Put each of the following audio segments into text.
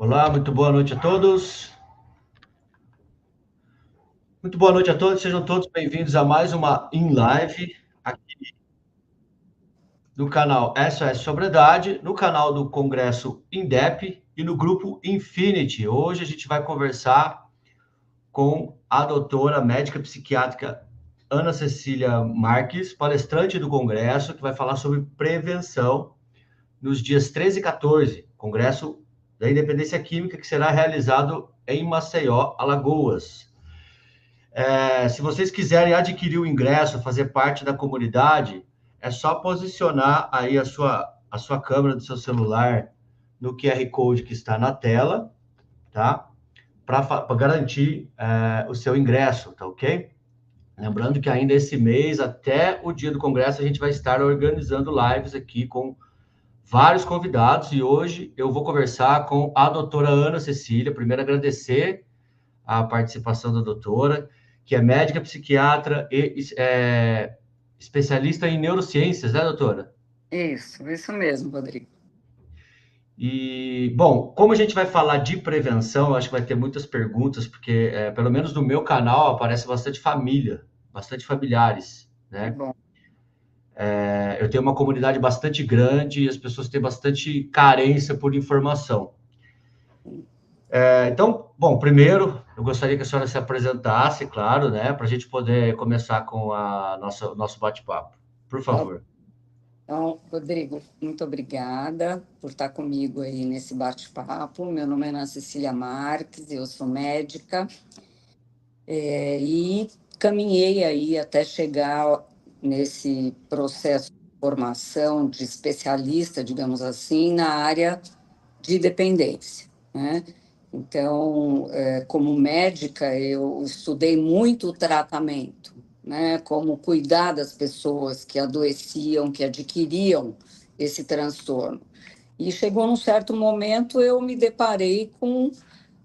Olá, muito boa noite a todos. Muito boa noite a todos, sejam todos bem-vindos a mais uma InLive aqui no canal SOS Sobriedade, no canal do Congresso INDEP e no grupo Infinity. Hoje a gente vai conversar com a doutora médica psiquiátrica Ana Cecília Marques, palestrante do Congresso, que vai falar sobre prevenção nos dias 13 e 14, Congresso da Independência Química, que será realizado em Maceió, Alagoas. Se vocês quiserem adquirir o ingresso, fazer parte da comunidade, é só posicionar aí a sua câmera do seu celular no QR Code que está na tela, tá? Para garantir o seu ingresso, tá ok? Lembrando que ainda esse mês, até o dia do congresso, a gente vai estar organizando lives aqui com vários convidados e hoje eu vou conversar com a doutora Ana Cecília. Primeiro, agradecer a participação da doutora, que é médica psiquiatra e especialista em neurociências, né, doutora? Isso mesmo, Rodrigo. E, bom, como a gente vai falar de prevenção, eu acho que vai ter muitas perguntas, porque, pelo menos no meu canal, aparece bastante família, bastante familiares, Que né? bom. Eu tenho uma comunidade bastante grande e as pessoas têm bastante carência por informação. Então, bom, primeiro, eu gostaria que a senhora se apresentasse, claro, né, para a gente poder começar com o nosso bate-papo. Por Tá. favor. Então, Rodrigo, muito obrigada por estar comigo aí nesse bate-papo. Meu nome é Ana Cecília Marques, eu sou médica, e caminhei aí até chegar nesse processo de formação de especialista, digamos assim, na área de dependência, né? Então, como médica, eu estudei muito o tratamento, né? Como cuidar das pessoas que adoeciam, que adquiriam esse transtorno. E chegou num certo momento, eu me deparei com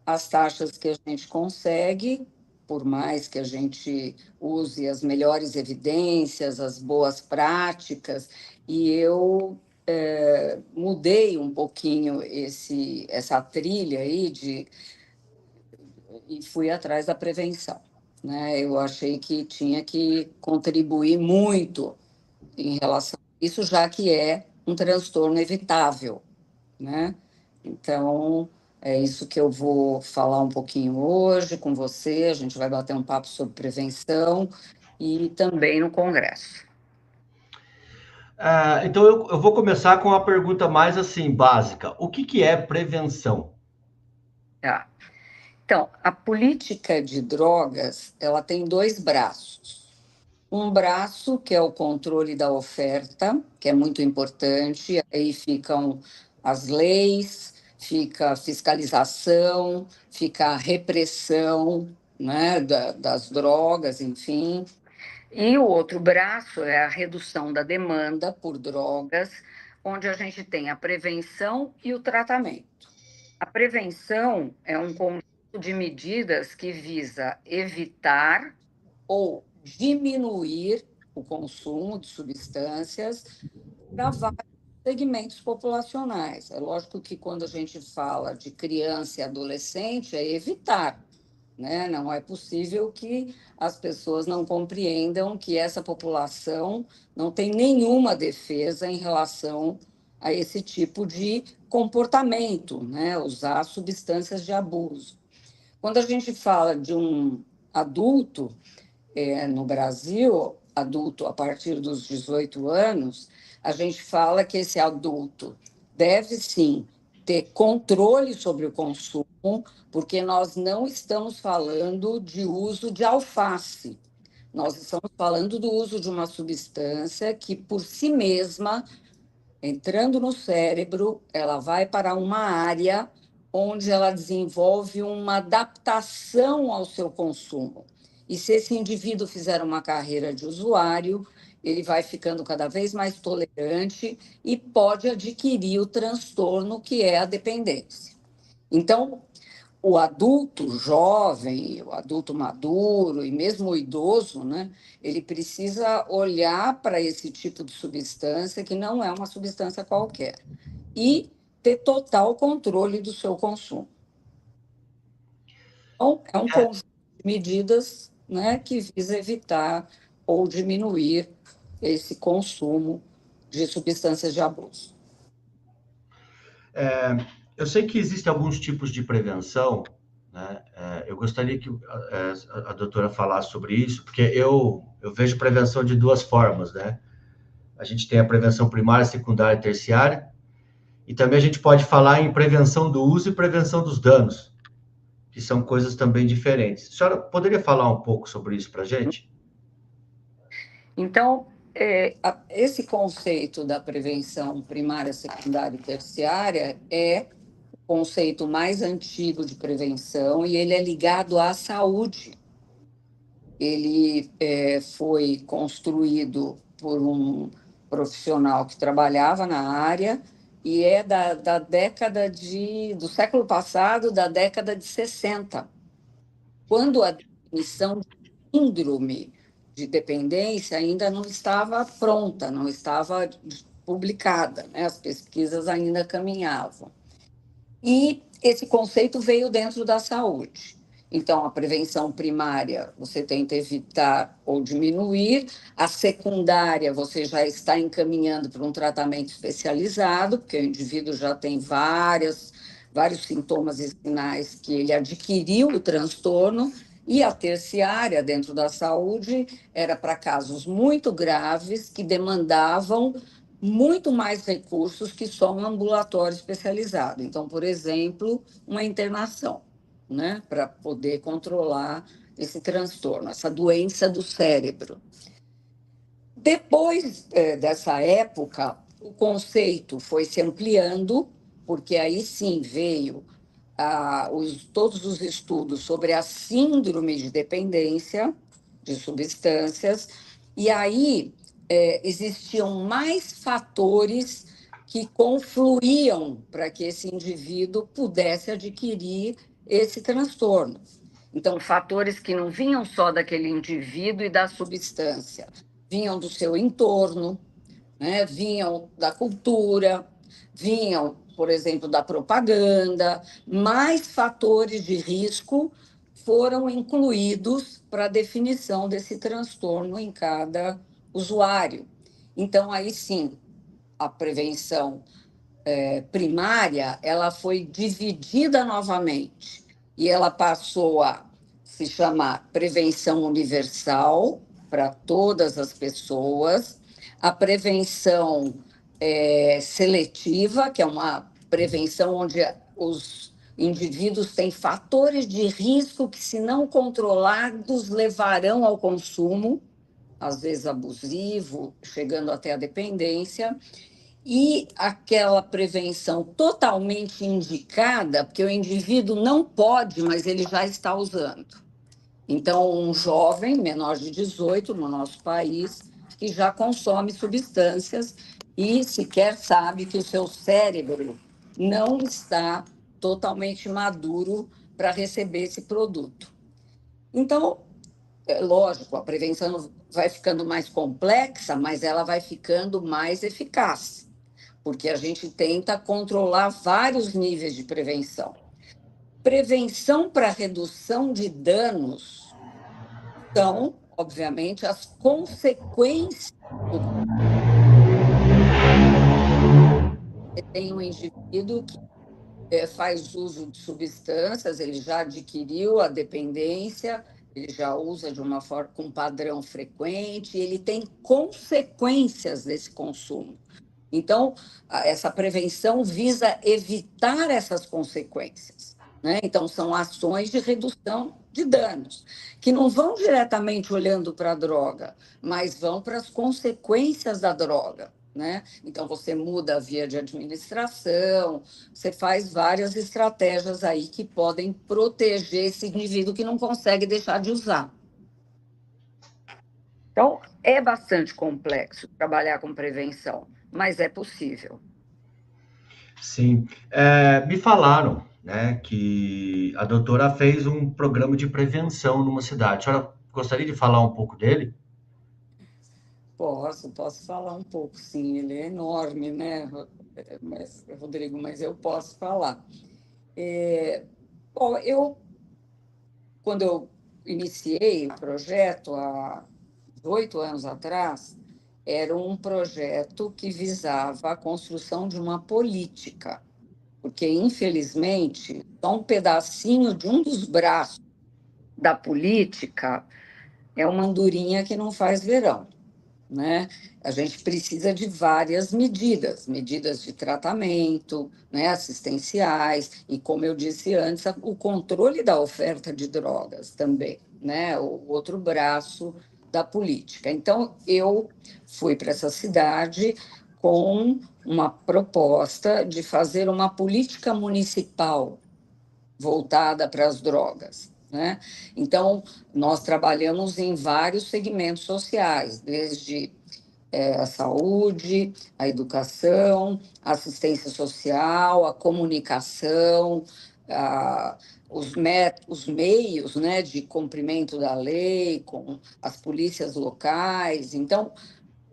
as taxas que a gente consegue, por mais que a gente use as melhores evidências, as boas práticas, e eu mudei um pouquinho essa trilha aí e fui atrás da prevenção, né? Eu achei que tinha que contribuir muito em relação a isso, já que é um transtorno evitável, né? Então, é isso que eu vou falar um pouquinho hoje com você. A gente vai bater um papo sobre prevenção e também no Congresso. Então, eu vou começar com uma pergunta mais assim, básica. O que, que é prevenção? Tá. Então, a política de drogas, ela tem dois braços. Um braço, que é o controle da oferta, que é muito importante, aí ficam as leis, fica a fiscalização, fica a repressão, né, das drogas, enfim. E o outro braço é a redução da demanda por drogas, onde a gente tem a prevenção e o tratamento. A prevenção é um conjunto de medidas que visa evitar ou diminuir o consumo de substâncias para vários segmentos populacionais. É lógico que quando a gente fala de criança e adolescente, é evitar, né? Não é possível que as pessoas não compreendam que essa população não tem nenhuma defesa em relação a esse tipo de comportamento, né? Usar substâncias de abuso. Quando a gente fala de um adulto, no Brasil, adulto a partir dos 18 anos, a gente fala que esse adulto deve sim ter controle sobre o consumo, porque nós não estamos falando de uso de alface. Nós estamos falando do uso de uma substância que, por si mesma, entrando no cérebro, ela vai para uma área onde ela desenvolve uma adaptação ao seu consumo. E se esse indivíduo fizer uma carreira de usuário, ele vai ficando cada vez mais tolerante e pode adquirir o transtorno que é a dependência. Então, o adulto jovem, o adulto maduro e mesmo o idoso, né, ele precisa olhar para esse tipo de substância que não é uma substância qualquer e ter total controle do seu consumo. Então, é um conjunto de medidas, né, que visa evitar ou diminuir esse consumo de substâncias de abuso. Eu sei que existem alguns tipos de prevenção, né? Eu gostaria que a doutora falasse sobre isso, porque eu vejo prevenção de duas formas, né? A gente tem a prevenção primária, secundária e terciária, e também a gente pode falar em prevenção do uso e prevenção dos danos, que são coisas também diferentes. A senhora poderia falar um pouco sobre isso para a gente? Então, esse conceito da prevenção primária, secundária e terciária é o conceito mais antigo de prevenção e ele é ligado à saúde. Ele foi construído por um profissional que trabalhava na área e é da década do século passado, da década de 60, quando a definição de síndrome de dependência ainda não estava pronta, não estava publicada, né? As pesquisas ainda caminhavam. E esse conceito veio dentro da saúde. Então, a prevenção primária, você tenta evitar ou diminuir. A secundária, você já está encaminhando para um tratamento especializado, porque o indivíduo já tem vários sintomas e sinais que ele adquiriu o transtorno. E a terciária, dentro da saúde, era para casos muito graves que demandavam muito mais recursos que só um ambulatório especializado. Então, por exemplo, uma internação, né, para poder controlar esse transtorno, essa doença do cérebro. Depois dessa época, o conceito foi se ampliando, porque aí sim veio todos os estudos sobre a síndrome de dependência de substâncias, e aí existiam mais fatores que confluíam para que esse indivíduo pudesse adquirir esse transtorno. Então, fatores que não vinham só daquele indivíduo e da substância, vinham do seu entorno, né? Vinham da cultura, vinham, por exemplo, da propaganda, mais fatores de risco foram incluídos para a definição desse transtorno em cada usuário. Então, aí sim, a prevenção primária, ela foi dividida novamente e ela passou a se chamar prevenção universal para todas as pessoas, a prevenção seletiva, que é uma prevenção onde os indivíduos têm fatores de risco que, se não controlados, levarão ao consumo, às vezes abusivo, chegando até a dependência, e aquela prevenção totalmente indicada, porque o indivíduo não pode, mas ele já está usando. Então, um jovem menor de 18 no nosso país, que já consome substâncias e sequer sabe que o seu cérebro não está totalmente maduro para receber esse produto. Então, lógico, a prevenção vai ficando mais complexa, mas ela vai ficando mais eficaz, porque a gente tenta controlar vários níveis de prevenção. Prevenção para redução de danos são, obviamente, as consequências. Você tem um indivíduo que faz uso de substâncias, ele já adquiriu a dependência, ele já usa de uma forma com padrão frequente, ele tem consequências desse consumo. Então, essa prevenção visa evitar essas consequências, né? Então, são ações de redução de danos, que não vão diretamente olhando para a droga, mas vão para as consequências da droga, né? Então, você muda a via de administração, você faz várias estratégias aí que podem proteger esse indivíduo que não consegue deixar de usar. Então, é bastante complexo trabalhar com prevenção, mas é possível. Sim. Me falaram, né, que a doutora fez um programa de prevenção numa cidade. A senhora gostaria de falar um pouco dele? Posso falar um pouco, sim. Ele é enorme, né, Rodrigo, mas eu posso falar. Bom, quando eu iniciei o projeto, há 8 anos atrás, era um projeto que visava a construção de uma política, porque, infelizmente, só um pedacinho de um dos braços da política é uma andorinha que não faz verão, né? A gente precisa de várias medidas, medidas de tratamento, né, assistenciais, e, como eu disse antes, o controle da oferta de drogas também, né, o outro braço da política. Então, eu fui para essa cidade com uma proposta de fazer uma política municipal voltada para as drogas, né? Então, nós trabalhamos em vários segmentos sociais, desde a saúde, a educação, a assistência social, a comunicação, a, os meios, né, de cumprimento da lei, com as polícias locais. Então,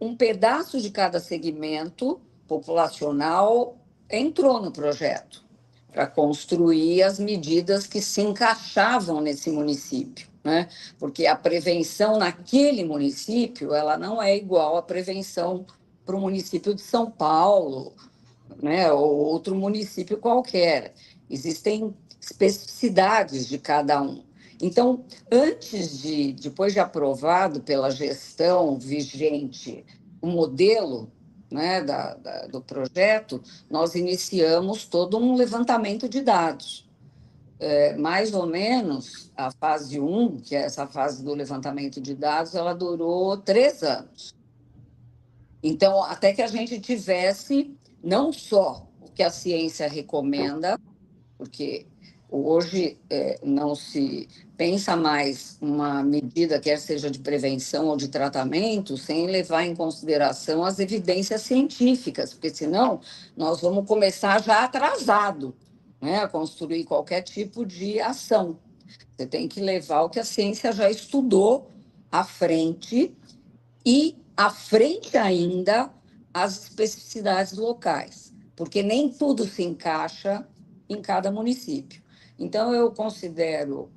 um pedaço de cada segmento populacional entrou no projeto para construir as medidas que se encaixavam nesse município, né? Porque a prevenção naquele município ela não é igual à prevenção para o município de São Paulo, né? Ou outro município qualquer. Existem especificidades de cada um. Então, depois de aprovado pela gestão vigente o modelo, né, do projeto, nós iniciamos todo um levantamento de dados. Mais ou menos a fase 1, que é essa fase do levantamento de dados, ela durou 3 anos. Então, até que a gente tivesse não só o que a ciência recomenda, porque hoje não se pensa mais uma medida, quer seja de prevenção ou de tratamento, sem levar em consideração as evidências científicas, porque senão nós vamos começar já atrasado, né, a construir qualquer tipo de ação. Você tem que levar o que a ciência já estudou à frente e, à frente ainda, as especificidades locais, porque nem tudo se encaixa em cada município. Então, eu considero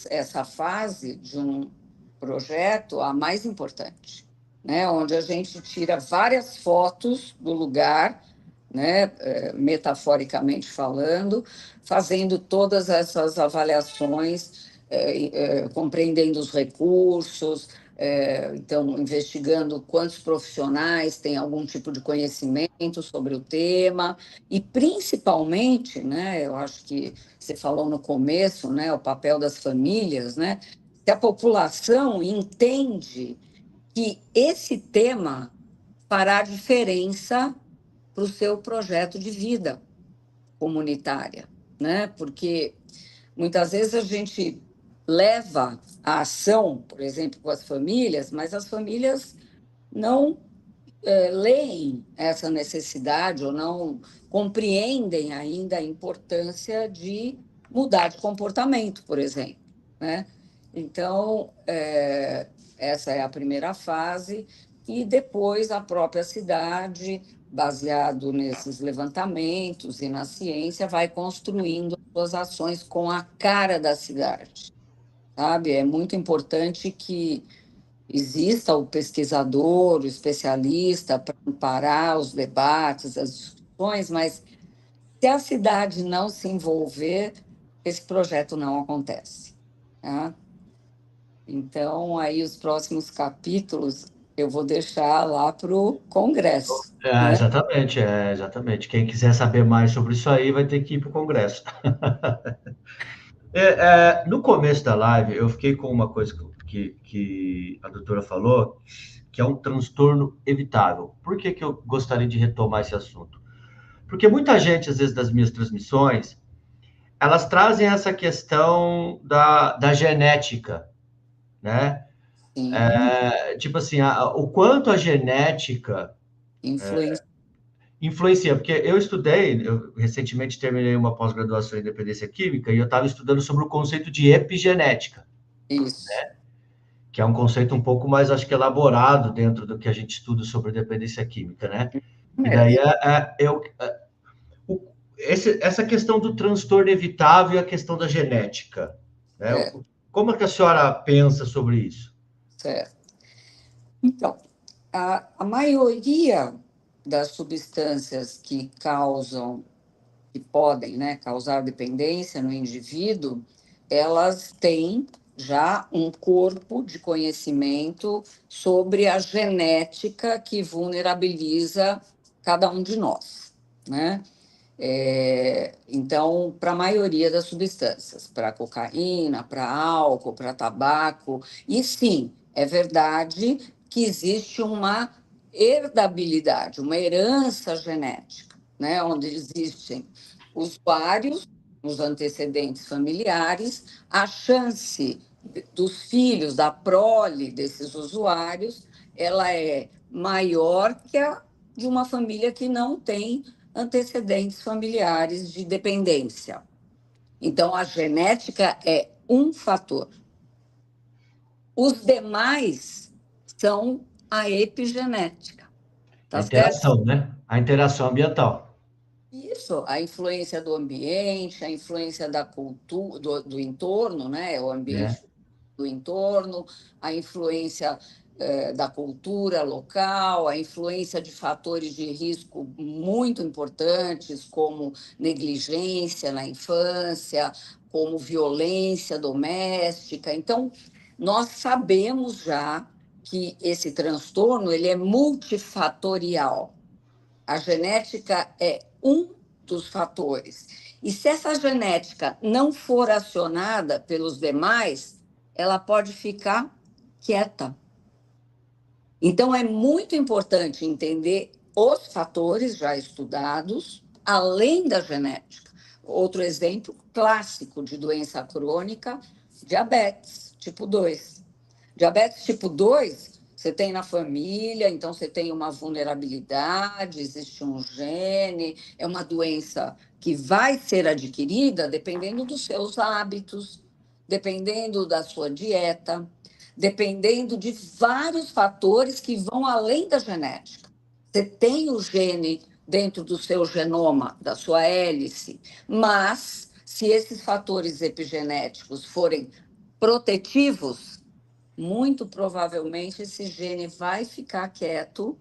essa fase de um projeto a mais importante, né? Onde a gente tira várias fotos do lugar, né? Metaforicamente falando, fazendo todas essas avaliações, compreendendo os recursos, então, investigando quantos profissionais têm algum tipo de conhecimento sobre o tema, e principalmente, né, eu acho que você falou no começo, né, o papel das famílias, né, se a população entende que esse tema fará diferença para o seu projeto de vida comunitária, né, porque muitas vezes a gente leva a ação, por exemplo, com as famílias, mas as famílias não leem essa necessidade ou não compreendem ainda a importância de mudar de comportamento, por exemplo, né? Então, essa é a primeira fase, e depois a própria cidade, baseado nesses levantamentos e na ciência, vai construindo suas ações com a cara da cidade, sabe? É muito importante que exista o pesquisador, o especialista para amparar os debates, as discussões, mas se a cidade não se envolver, esse projeto não acontece, tá? Então, aí os próximos capítulos eu vou deixar lá para o Congresso, né? Exatamente. Quem quiser saber mais sobre isso aí vai ter que ir para o Congresso. No começo da live, eu fiquei com uma coisa que a doutora falou, que é um transtorno evitável. Por que que eu gostaria de retomar esse assunto? Porque muita gente, às vezes, das minhas transmissões, elas trazem essa questão da genética, né? Sim, Tipo assim, o quanto a genética influência. influencia, porque eu recentemente terminei uma pós-graduação em dependência química e eu estava estudando sobre o conceito de epigenética. Isso. que é um conceito um pouco mais, acho que, elaborado dentro do que a gente estuda sobre dependência química, né? E daí essa questão do transtorno evitável e a questão da genética, né? Como é que a senhora pensa sobre isso? Certo. Então, a maioria das substâncias que podem, né, causar dependência no indivíduo, elas têm já um corpo de conhecimento sobre a genética que vulnerabiliza cada um de nós, né? Então, para a maioria das substâncias, para cocaína, para álcool, para tabaco, e sim, é verdade que existe uma herdabilidade, uma herança genética, né? Onde existem usuários, os antecedentes familiares, a chance dos filhos, da prole desses usuários, ela é maior que a de uma família que não tem antecedentes familiares de dependência. Então, a genética é um fator. Os demais são a epigenética. A Tá certo? interação, né? A interação ambiental. Isso, a influência do ambiente, a influência da cultura, do entorno, né? O ambiente do entorno, a influência da cultura local, a influência de fatores de risco muito importantes, como negligência na infância, como violência doméstica. Então, nós sabemos já que esse transtorno ele é multifatorial. A genética é um dos fatores. E se essa genética não for acionada pelos demais, ela pode ficar quieta. Então, é muito importante entender os fatores já estudados, além da genética. Outro exemplo clássico de doença crônica, diabetes tipo 2. Diabetes tipo 2, você tem na família, então você tem uma vulnerabilidade, existe um gene, é uma doença que vai ser adquirida dependendo dos seus hábitos, dependendo da sua dieta, dependendo de vários fatores que vão além da genética. Você tem o gene dentro do seu genoma, da sua hélice, mas se esses fatores epigenéticos forem protetivos, muito provavelmente esse gene vai ficar quieto,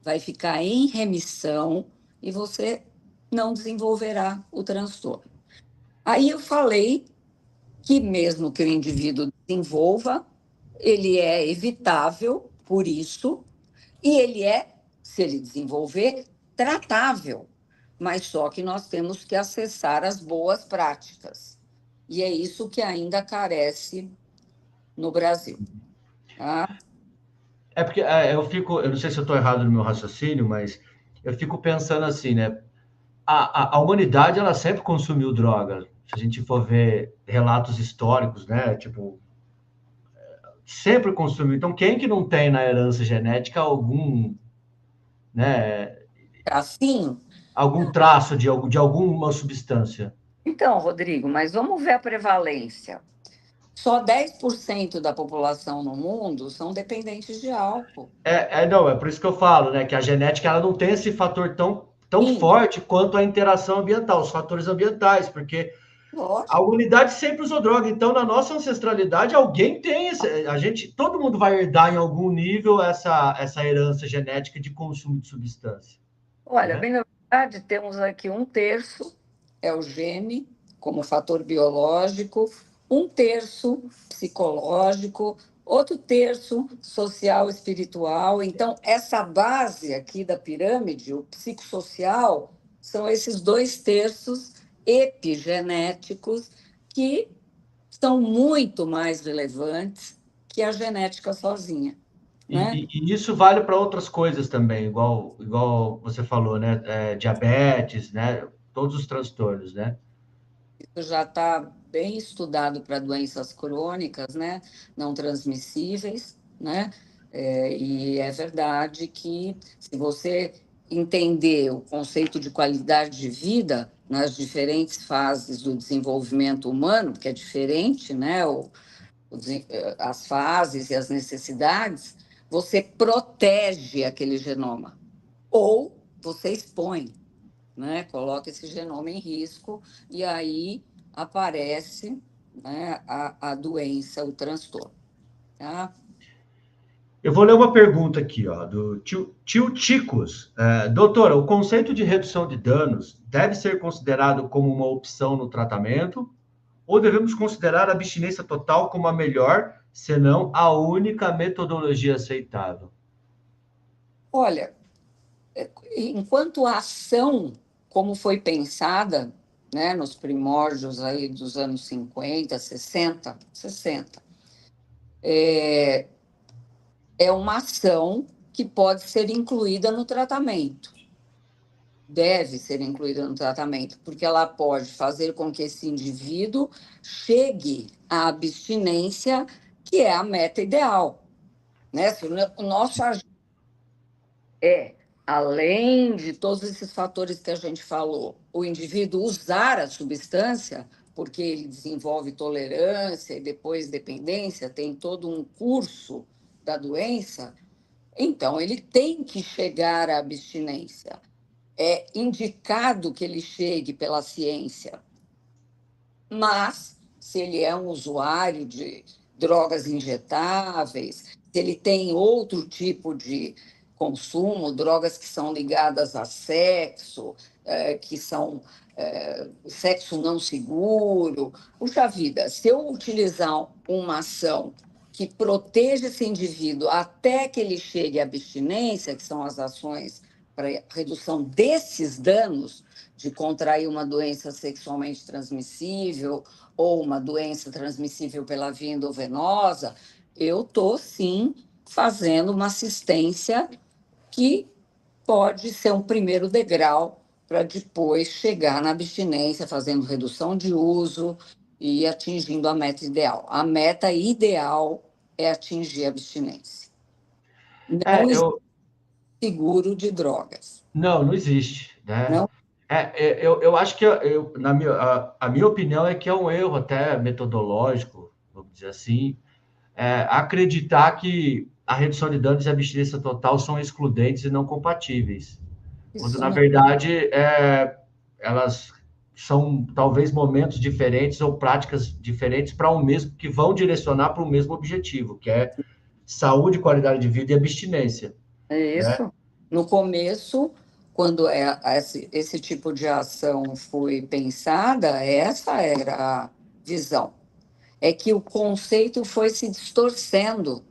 vai ficar em remissão e você não desenvolverá o transtorno. Aí eu falei que mesmo que o indivíduo desenvolva, ele é evitável por isso, e ele é, se ele desenvolver, tratável. Mas só que nós temos que acessar as boas práticas. E é isso que ainda carece no Brasil. Tá? É porque eu não sei se eu estou errado no meu raciocínio, mas eu fico pensando assim, né? A humanidade, ela sempre consumiu droga. Se a gente for ver relatos históricos, né? Tipo, sempre consumiu. Então, quem que não tem na herança genética algum, né? Assim, Algum traço de alguma substância? então, Rodrigo, mas vamos ver a prevalência. Só 10% da população no mundo são dependentes de álcool. Não, é por isso que eu falo, né? Que a genética ela não tem esse fator tão Sim, forte quanto a interação ambiental, os fatores ambientais, porque a lógico. humanidade sempre usou droga. Então, na nossa ancestralidade, alguém tem a gente, todo mundo vai herdar em algum nível essa herança genética de consumo de substância, Olha, né? bem na verdade, temos aqui um terço é o gene, como fator biológico, um terço psicológico, outro terço social espiritual. Então, essa base aqui da pirâmide, o psicossocial, são esses dois terços epigenéticos que são muito mais relevantes que a genética sozinha, né? E isso vale para outras coisas também, igual você falou, né? Diabetes, né? Todos os transtornos, né? Isso já está bem estudado para doenças crônicas, né? Não transmissíveis, né? E é verdade que se você entender o conceito de qualidade de vida nas diferentes fases do desenvolvimento humano, que é diferente, né? as fases e as necessidades, você protege aquele genoma. Ou você expõe, né? Coloca esse genoma em risco e aí aparece, né, a doença, o transtorno. Tá? Eu vou ler uma pergunta aqui, ó, do tio Ticos. Doutora, o conceito de redução de danos deve ser considerado como uma opção no tratamento ou devemos considerar a abstinência total como a melhor, se não a única metodologia aceitável? Olha, enquanto a ação, como foi pensada, né, nos primórdios aí dos anos 50, 60, é uma ação que pode ser incluída no tratamento, deve ser incluída no tratamento, porque ela pode fazer com que esse indivíduo chegue à abstinência, que é a meta ideal, né? Se o nosso além de todos esses fatores que a gente falou, o indivíduo usar a substância, porque ele desenvolve tolerância e depois dependência, tem todo um curso da doença, então ele tem que chegar à abstinência. É indicado que ele chegue pela ciência, mas se ele é um usuário de drogas injetáveis, se ele tem outro tipo de consumo, drogas que são ligadas a sexo, que são sexo não seguro, puxa vida, se eu utilizar uma ação que proteja esse indivíduo até que ele chegue à abstinência, que são as ações para redução desses danos, de contrair uma doença sexualmente transmissível ou uma doença transmissível pela via endovenosa, eu estou, sim, fazendo uma assistência que pode ser um primeiro degrau para depois chegar na abstinência, fazendo redução de uso e atingindo a meta ideal. A meta ideal é atingir a abstinência. Não existe Eu, seguro de drogas. não existe, né? Não Eu acho que a minha opinião é que é um erro até metodológico, vamos dizer assim, acreditar que a redução de danos e a abstinência total são excludentes e não compatíveis, quando isso na não. verdade elas são talvez momentos diferentes ou práticas diferentes para um mesmo que vão direcionar para o mesmo objetivo, que é saúde, qualidade de vida e abstinência, É né? isso. No começo, quando esse tipo de ação foi pensada, essa era a visão. É que o conceito foi se distorcendo,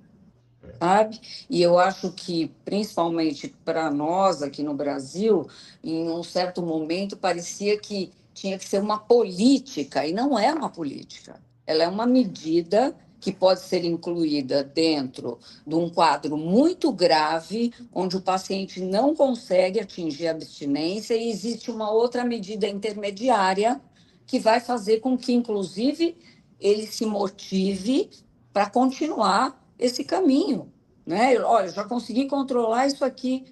sabe? E eu acho que, principalmente para nós aqui no Brasil, em um certo momento parecia que tinha que ser uma política, e não é uma política. Ela é uma medida que pode ser incluída dentro de um quadro muito grave, onde o paciente não consegue atingir a abstinência, e existe uma outra medida intermediária que vai fazer com que, inclusive, ele se motive para continuar esse caminho, né? Olha, já consegui controlar isso aqui,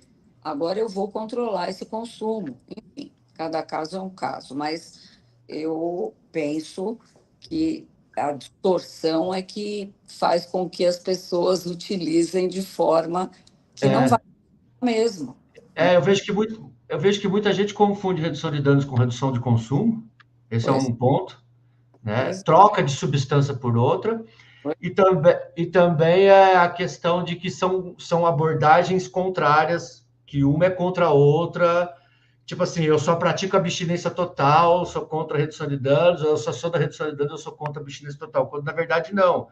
agora eu vou controlar esse consumo. Enfim, cada caso é um caso, mas eu penso que a distorção é que faz com que as pessoas utilizem de forma que não vai É, mesmo, né? eu vejo que muita gente confunde redução de danos com redução de consumo. Esse é Pois, um ponto, né? pois, Troca de substância por outra. pois, E também é a questão de que são abordagens contrárias, que uma é contra a outra. Tipo assim, eu só pratico abstinência total, sou contra a redução de danos, eu só sou da redução de danos, eu sou contra a abstinência total. Quando na verdade não.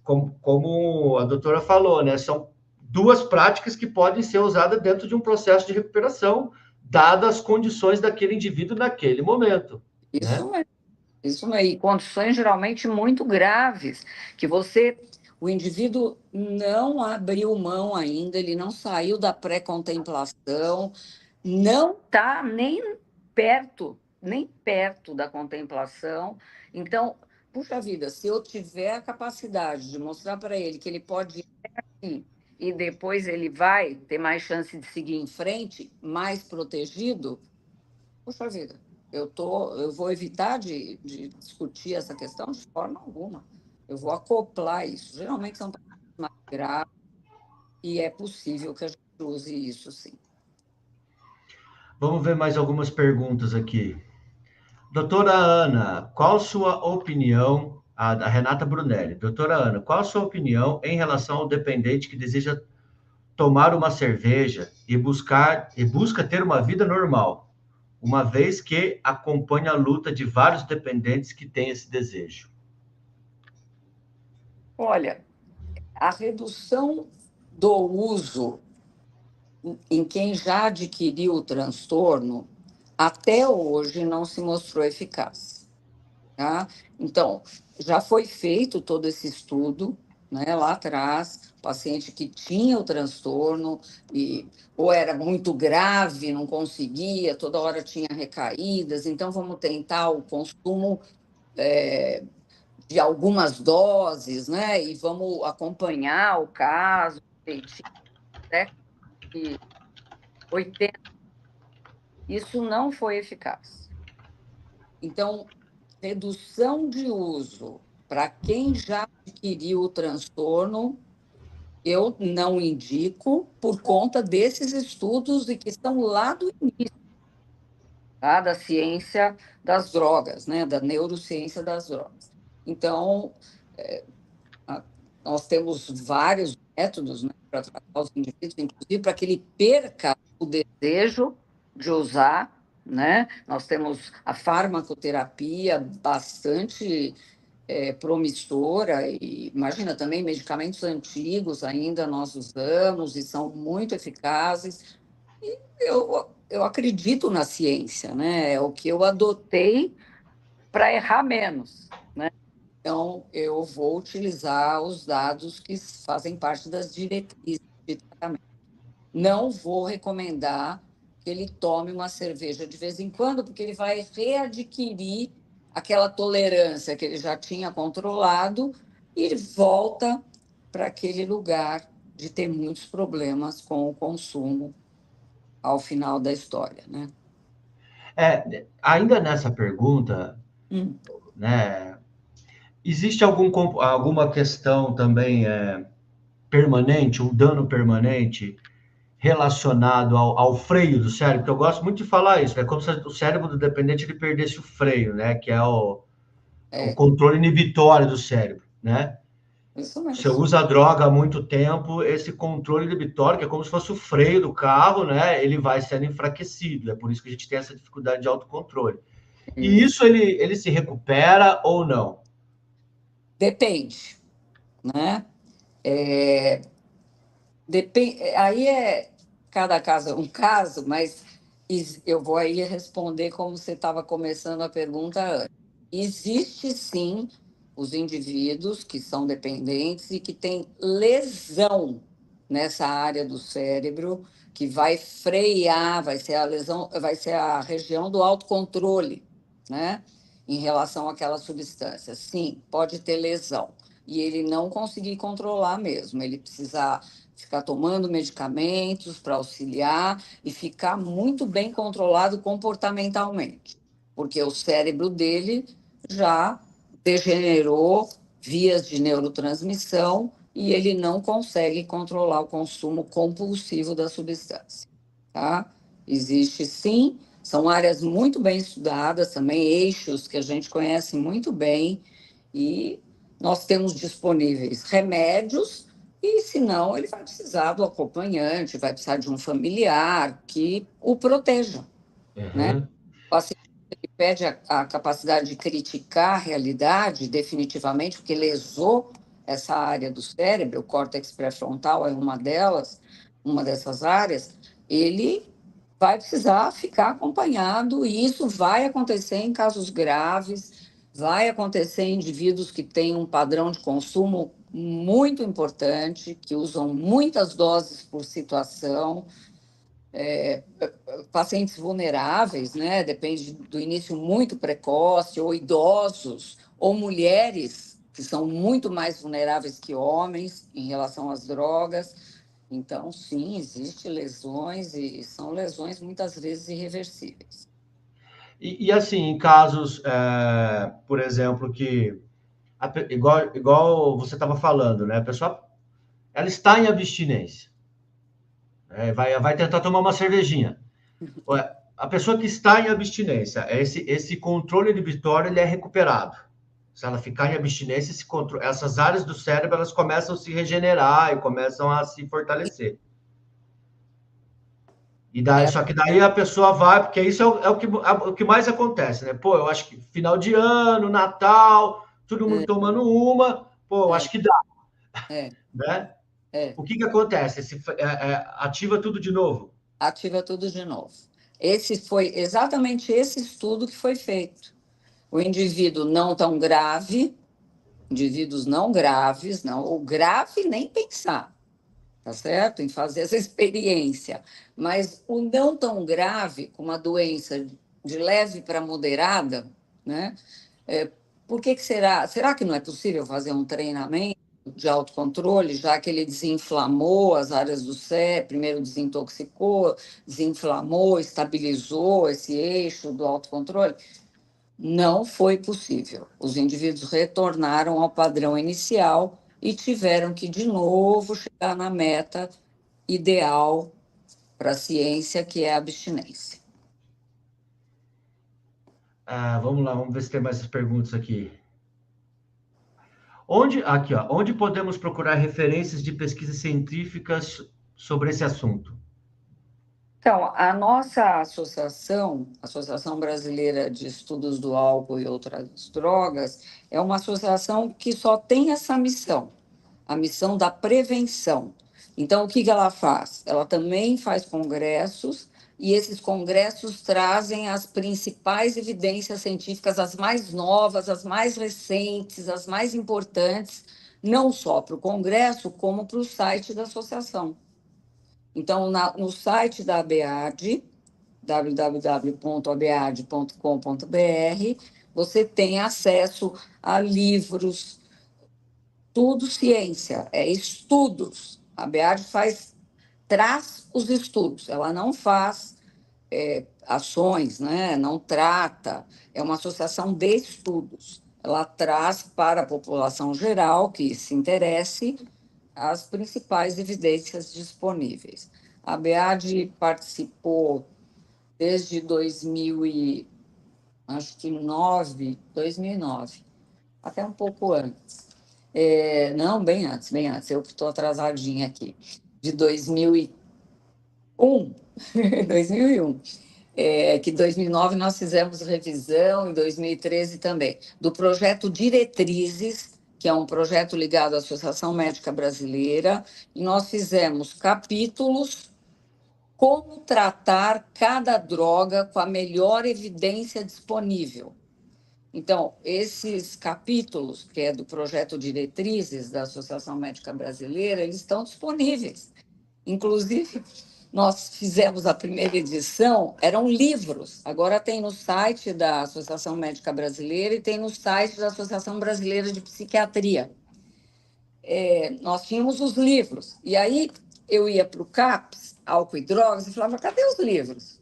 Como a doutora falou, né? São duas práticas que podem ser usadas dentro de um processo de recuperação, dadas as condições daquele indivíduo naquele momento, né? isso mesmo. Isso aí, condições geralmente muito graves, que o indivíduo não abriu mão ainda, ele não saiu da pré-contemplação, não está nem perto da contemplação. Então, puxa vida, se eu tiver a capacidade de mostrar para ele que ele pode ir e depois ele vai ter mais chance de seguir em frente, mais protegido, puxa vida, eu vou evitar de discutir essa questão de forma alguma. Eu vou acoplar isso. Geralmente são pacientes mais graves e é possível que a gente use isso, sim. Vamos ver mais algumas perguntas aqui. Doutora Ana, qual sua opinião? A Renata Brunelli. Doutora Ana, qual a sua opinião em relação ao dependente que deseja tomar uma cerveja e busca ter uma vida normal, uma vez que acompanha a luta de vários dependentes que têm esse desejo? Olha, a redução do uso em quem já adquiriu o transtorno, até hoje não se mostrou eficaz. Tá? Então, já foi feito todo esse estudo, né, lá atrás, paciente que tinha o transtorno, e, ou era muito grave, não conseguia, toda hora tinha recaídas, então vamos tentar o consumo de algumas doses, né, e vamos acompanhar o caso, até que 80, isso não foi eficaz. Então, redução de uso para quem já adquiriu o transtorno, eu não indico por conta desses estudos e que estão lá do início, tá? Da ciência das drogas, né? Da neurociência das drogas. Então, é, nós temos vários métodos, né, para tratar os indivíduos, inclusive para que ele perca o desejo de usar, né? Nós temos a farmacoterapia bastante promissora, e imagina também medicamentos antigos ainda nós usamos e são muito eficazes. E eu acredito na ciência, né? É o que eu adotei para errar menos, né? Então, eu vou utilizar os dados que fazem parte das diretrizes de tratamento. Não vou recomendar que ele tome uma cerveja de vez em quando, porque ele vai readquirir aquela tolerância que ele já tinha controlado e ele volta para aquele lugar de ter muitos problemas com o consumo ao final da história, né? Ainda nessa pergunta, Hum. né, existe alguma questão também permanente, um dano permanente relacionado ao freio do cérebro? Porque eu gosto muito de falar isso, é como se o cérebro do dependente ele perdesse o freio, né, que é o É, controle inibitório do cérebro, né? isso Você mesmo. usa a droga há muito tempo, esse controle inibitório, que é como se fosse o freio do carro, né? Ele vai sendo enfraquecido. É por isso que a gente tem essa dificuldade de autocontrole. E Isso. isso ele se recupera ou não? Depende, né? É, aí é cada caso é um caso, mas eu vou aí responder como você estava começando a pergunta antes. Existe sim os indivíduos que são dependentes e que têm lesão nessa área do cérebro que vai frear, vai ser a lesão, vai ser a região do autocontrole, né? Em relação àquela substância. Sim, pode ter lesão. E ele não conseguir controlar mesmo. Ele precisa ficar tomando medicamentos para auxiliar e ficar muito bem controlado comportamentalmente, porque o cérebro dele já degenerou vias de neurotransmissão e ele não consegue controlar o consumo compulsivo da substância, tá? Existe sim, são áreas muito bem estudadas também, eixos que a gente conhece muito bem e nós temos disponíveis remédios e, se não, ele vai precisar do acompanhante, vai precisar de um familiar que o proteja, né? Uhum. O paciente ele perde a capacidade de criticar a realidade, definitivamente, porque lesou essa área do cérebro, o córtex pré-frontal é uma delas, uma dessas áreas, ele vai precisar ficar acompanhado, e isso vai acontecer em casos graves, vai acontecer em indivíduos que têm um padrão de consumo muito importante, que usam muitas doses por situação, pacientes vulneráveis, né? Depende do início muito precoce, ou idosos, ou mulheres, que são muito mais vulneráveis que homens em relação às drogas. Então, sim, existem lesões e são lesões muitas vezes irreversíveis. E assim, em casos, por exemplo, que igual você estava falando, né? A pessoa, ela está em abstinência, vai tentar tomar uma cervejinha. A pessoa que está em abstinência, esse controle inibitório, ele é recuperado. Se ela ficar em abstinência, essas áreas do cérebro, elas começam a se regenerar e começam a se fortalecer. E daí, só que daí a pessoa vai, porque isso o que mais acontece, né? Pô, eu acho que final de ano, Natal, todo mundo tomando uma, pô, eu acho que dá, É, né? é. O que que acontece? Ativa tudo de novo. Ativa tudo de novo. Esse foi exatamente esse estudo que foi feito. O indivíduo não tão grave, indivíduos não graves, não, ou grave nem pensar, tá certo? Em fazer essa experiência. Mas o não tão grave, com uma doença de leve para moderada, né? Por que será? Será que não é possível fazer um treinamento de autocontrole, já que ele desinflamou as áreas do cérebro, primeiro desintoxicou, desinflamou, estabilizou esse eixo do autocontrole? Não foi possível. Os indivíduos retornaram ao padrão inicial e tiveram que, de novo, chegar na meta ideal para a ciência, que é a abstinência. Vamos lá, vamos ver se tem mais perguntas aqui. Onde podemos procurar referências de pesquisas científicas sobre esse assunto? Então, a nossa associação, Associação Brasileira de Estudos do Álcool e Outras Drogas, é uma associação que só tem essa missão, a missão da prevenção. Então, o que ela faz? Ela também faz congressos, e esses congressos trazem as principais evidências científicas, as mais novas, as mais recentes, as mais importantes, não só para o congresso, como para o site da associação. Então, no site da ABAD, www.abead.com.br, você tem acesso a livros, tudo ciência, é estudos. A ABAD traz os estudos, ela não faz ações, né? Não trata, é uma associação de estudos. Ela traz para a população geral que se interesse as principais evidências disponíveis. A BEAD participou desde 2009, até um pouco antes. Não, bem antes, eu que estou atrasadinha aqui, de 2001, 2001. Que em 2009 nós fizemos revisão, em 2013 também, do projeto Diretrizes, que é um projeto ligado à Associação Médica Brasileira, e nós fizemos capítulos como tratar cada droga com a melhor evidência disponível. Então, esses capítulos, que é do projeto Diretrizes da Associação Médica Brasileira, eles estão disponíveis. Inclusive, nós fizemos a primeira edição, eram livros. Agora tem no site da Associação Médica Brasileira e tem no site da Associação Brasileira de Psiquiatria. Nós tínhamos os livros. E aí eu ia para o CAPS, álcool e drogas, e falava, cadê os livros?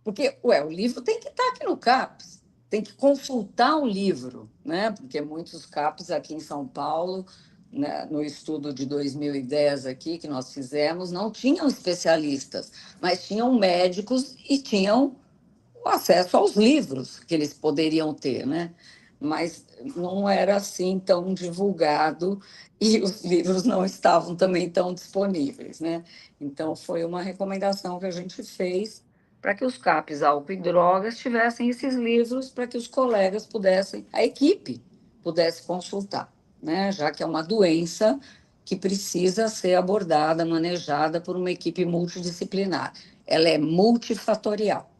Porque, o livro tem que estar aqui no CAPS, tem que consultar um livro, né? Porque muitos CAPS aqui em São Paulo, né, no estudo de 2010 aqui que nós fizemos, não tinham especialistas, mas tinham médicos e tinham o acesso aos livros que eles poderiam ter, né? Mas não era assim tão divulgado e os livros não estavam também tão disponíveis, né? Então, foi uma recomendação que a gente fez para que os CAPs álcool e drogas tivessem esses livros para que os colegas pudessem, a equipe pudesse consultar, né? Já que é uma doença que precisa ser abordada, manejada por uma equipe multidisciplinar. Ela é multifatorial.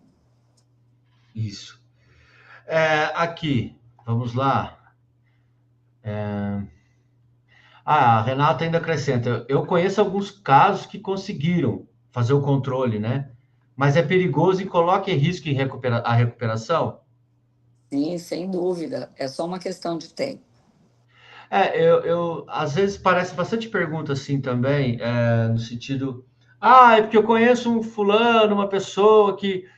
Isso. Aqui, vamos lá. A Renata ainda acrescenta: eu conheço alguns casos que conseguiram fazer o controle, né? Mas é perigoso e coloca em risco a recuperação? Sim, sem dúvida. É só uma questão de tempo. Às vezes parece bastante pergunta assim também, no sentido, é porque eu conheço um fulano, uma pessoa que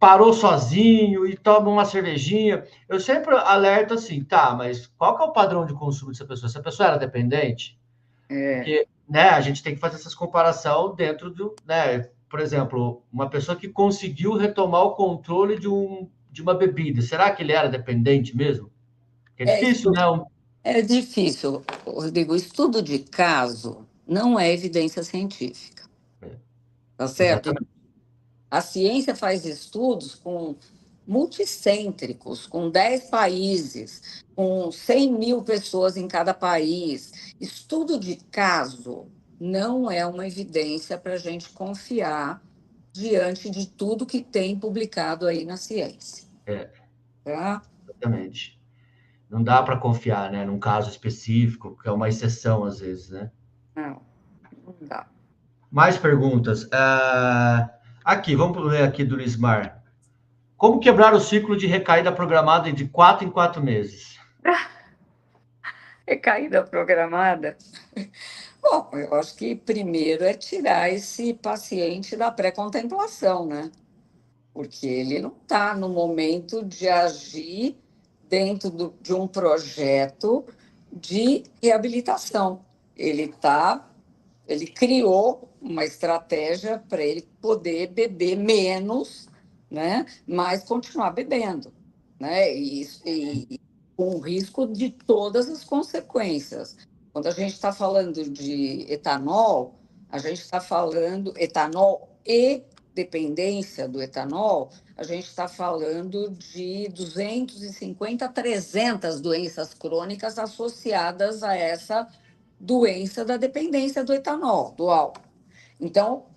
parou sozinho e toma uma cervejinha. Eu sempre alerto assim, tá, mas qual que é o padrão de consumo dessa pessoa? Essa pessoa era dependente? É, Porque, né, a gente tem que fazer essas comparação dentro do, né, por exemplo, uma pessoa que conseguiu retomar o controle de uma bebida, será que ele era dependente mesmo? É é, difícil, né? é difícil, Rodrigo. Estudo de caso não é evidência científica, tá certo? Exatamente. A ciência faz estudos com multicêntricos, com 10 países, com 100 mil pessoas em cada país. Estudo de caso não é uma evidência para a gente confiar diante de tudo que tem publicado aí na ciência, É, tá? exatamente. Não dá para confiar, né, num caso específico, que é uma exceção às vezes, né? Não, não dá. Mais perguntas. Aqui, vamos ler aqui do Lismar. Como quebrar o ciclo de recaída programada de 4 em 4 meses? Recaída programada? Bom, eu acho que primeiro é tirar esse paciente da pré-contemplação, né? Porque ele não está no momento de agir dentro de um projeto de reabilitação. Ele criou uma estratégia para ele poder beber menos, né? Mas continuar bebendo, né? E com o risco de todas as consequências. Quando a gente está falando de etanol, a gente está falando etanol e dependência do etanol, a gente está falando de 250 a 300 doenças crônicas associadas a essa doença da dependência do etanol, do álcool. Então,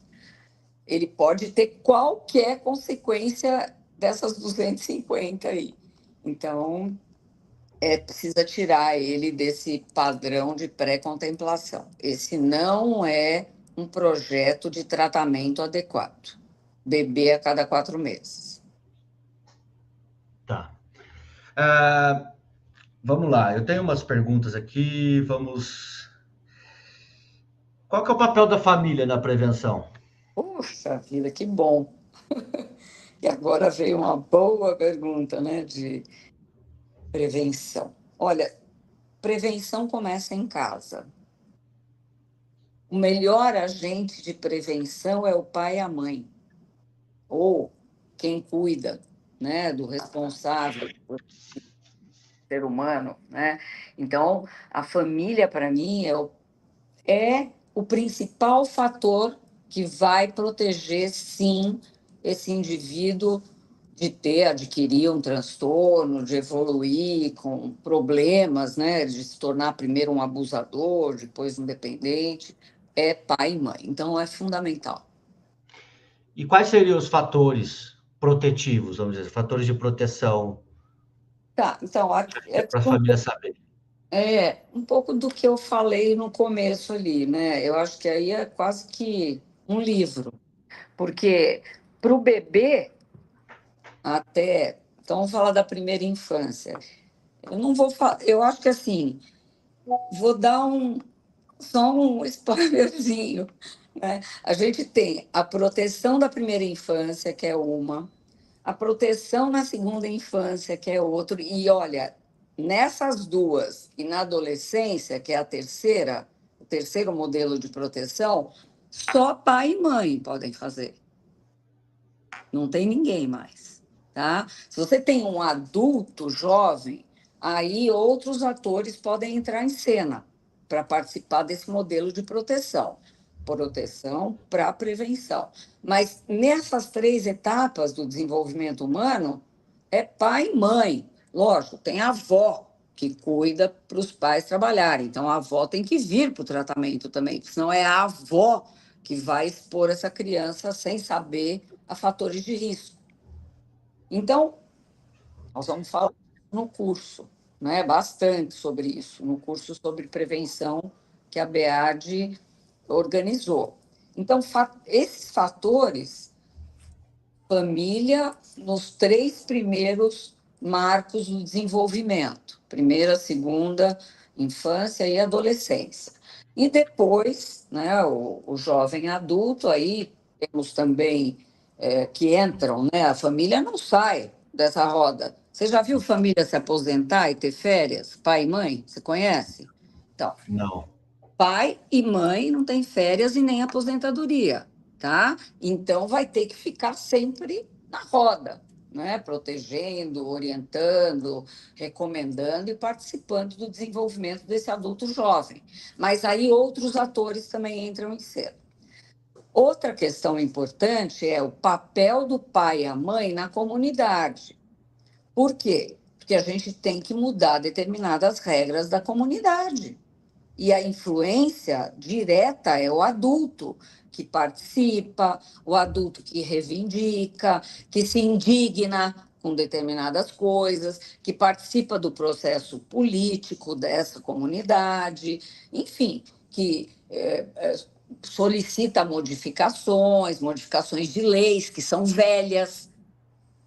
ele pode ter qualquer consequência dessas 250 aí. Então, precisa tirar ele desse padrão de pré-contemplação. Esse não é um projeto de tratamento adequado. Beber a cada 4 meses. Tá. Ah, vamos lá, eu tenho umas perguntas aqui. Vamos. Qual que é o papel da família na prevenção? Puxa vida, que bom! E agora veio uma boa pergunta, né, de prevenção. Olha, prevenção começa em casa. O melhor agente de prevenção é o pai e a mãe, ou quem cuida, né, do responsável por ser humano, né? Então, a família, para mim, é o principal fator que vai proteger, sim, esse indivíduo de adquirir um transtorno, de evoluir com problemas, né, de se tornar primeiro um abusador, depois um dependente, é pai e mãe. Então, é fundamental. E quais seriam os fatores protetivos, vamos dizer, fatores de proteção Tá, então, para a família saber? um pouco do que eu falei no começo ali, né? Eu acho que aí é quase que um livro, porque para o bebê, até. Então, vamos falar da primeira infância. Eu não vou falar. Eu acho que assim, vou dar só um spoilerzinho, né? A gente tem a proteção da primeira infância, que é uma, a proteção na segunda infância, que é outro, e olha, nessas duas, e na adolescência, que é o terceiro modelo de proteção, só pai e mãe podem fazer. Não tem ninguém mais, tá? Se você tem um adulto jovem, aí outros atores podem entrar em cena para participar desse modelo de proteção. Proteção para prevenção. Mas nessas três etapas do desenvolvimento humano, é pai e mãe. Lógico, tem a avó que cuida para os pais trabalharem. Então, a avó tem que vir para o tratamento também, porque senão é a avó que vai expor essa criança sem saber a fatores de risco. Então, nós vamos falar no curso, né, bastante sobre isso, no curso sobre prevenção que a BEAD organizou. Então, esses fatores, família, nos três primeiros marcos do desenvolvimento, primeira, segunda, infância e adolescência. E depois, né, o jovem adulto, aí temos também que entram, né? A família não sai dessa roda. Você já viu família se aposentar e ter férias? Pai e mãe? Você conhece? Então, Não. pai e mãe não têm férias e nem aposentadoria, tá? Então vai ter que ficar sempre na roda, né? Protegendo, orientando, recomendando e participando do desenvolvimento desse adulto jovem. Mas aí outros atores também entram em cena. Outra questão importante é o papel do pai e a mãe na comunidade. Por quê? Porque a gente tem que mudar determinadas regras da comunidade. E a influência direta é o adulto que participa, o adulto que reivindica, que se indigna com determinadas coisas, que participa do processo político dessa comunidade, enfim, que solicita modificações de leis que são velhas.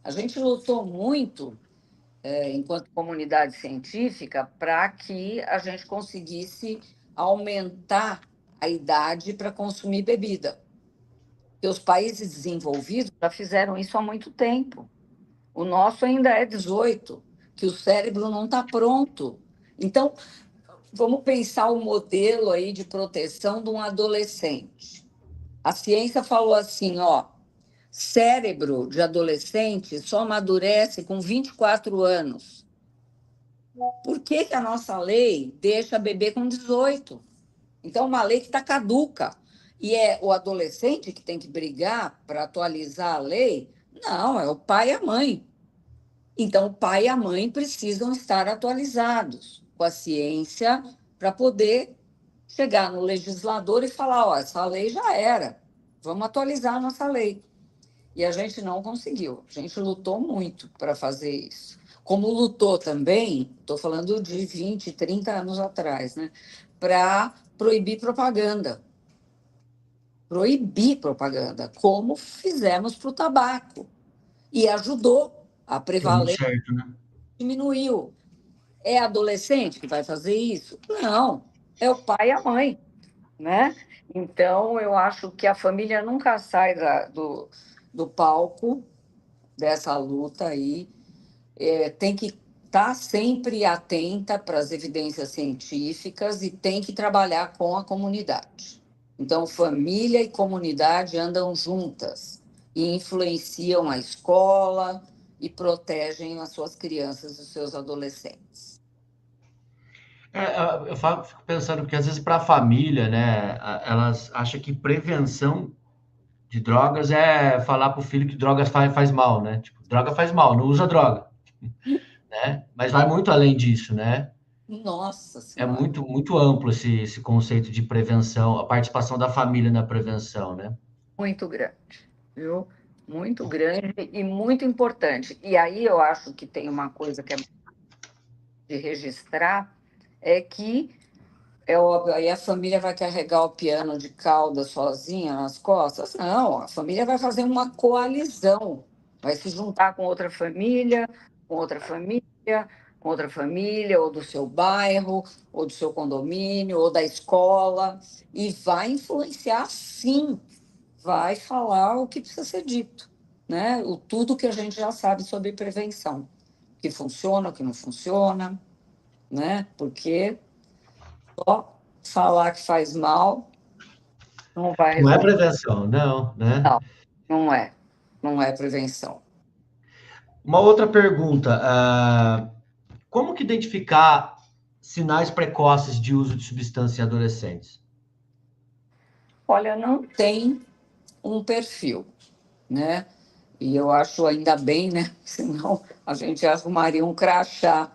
A gente lutou muito enquanto comunidade científica, para que a gente conseguisse aumentar a idade para consumir bebida. Porque os países desenvolvidos já fizeram isso há muito tempo. O nosso ainda é 18, que o cérebro não está pronto. Então, vamos pensar o modelo aí de proteção de um adolescente. A ciência falou assim, ó, cérebro de adolescente só amadurece com 24 anos. Por que, que a nossa lei deixa beber com 18? Então, uma lei que está caduca. E é o adolescente que tem que brigar para atualizar a lei? Não, é o pai e a mãe. Então, o pai e a mãe precisam estar atualizados com a ciência para poder chegar no legislador e falar: ó, essa lei já era, vamos atualizar a nossa lei. E a gente não conseguiu. A gente lutou muito para fazer isso. Como lutou também, estou falando de 20, 30 anos atrás, né? Para proibir propaganda. Proibir propaganda, como fizemos para o tabaco. E ajudou, a Deu muito prevalência certo, né? diminuiu. É adolescente que vai fazer isso? Não, é o pai e a mãe, né? Então, eu acho que a família nunca sai do palco dessa luta aí, tem que estar sempre atenta para as evidências científicas e tem que trabalhar com a comunidade. Então, família e comunidade andam juntas e influenciam a escola e protegem as suas crianças e os seus adolescentes. Fico pensando, porque às vezes para a família, né, elas acham que prevenção de drogas é falar para o filho que drogas faz mal, né? Tipo, droga faz mal, não usa droga, né? Mas vai muito além disso, né? Nossa É Senhora, muito, muito amplo esse conceito de prevenção, a participação da família na prevenção, né? muito grande, viu? Muito grande e muito importante. E aí eu acho que tem uma coisa que é de registrar, é que é óbvio, aí a família vai carregar o piano de cauda sozinha nas costas? Não, a família vai fazer uma coalizão, vai se juntar com outra família, com outra família, ou do seu bairro, ou do seu condomínio, ou da escola, e vai influenciar, sim, vai falar o que precisa ser dito, né? Tudo que a gente já sabe sobre prevenção, o que funciona, o que não funciona, né? Porque só falar que faz mal não vai Não é resolver. prevenção, não, né? Não, não é. Não é prevenção. Uma outra pergunta, como que identificar sinais precoces de uso de substância em adolescentes? Olha, não tem um perfil, né? E eu acho ainda bem, né? Senão a gente arrumaria um crachá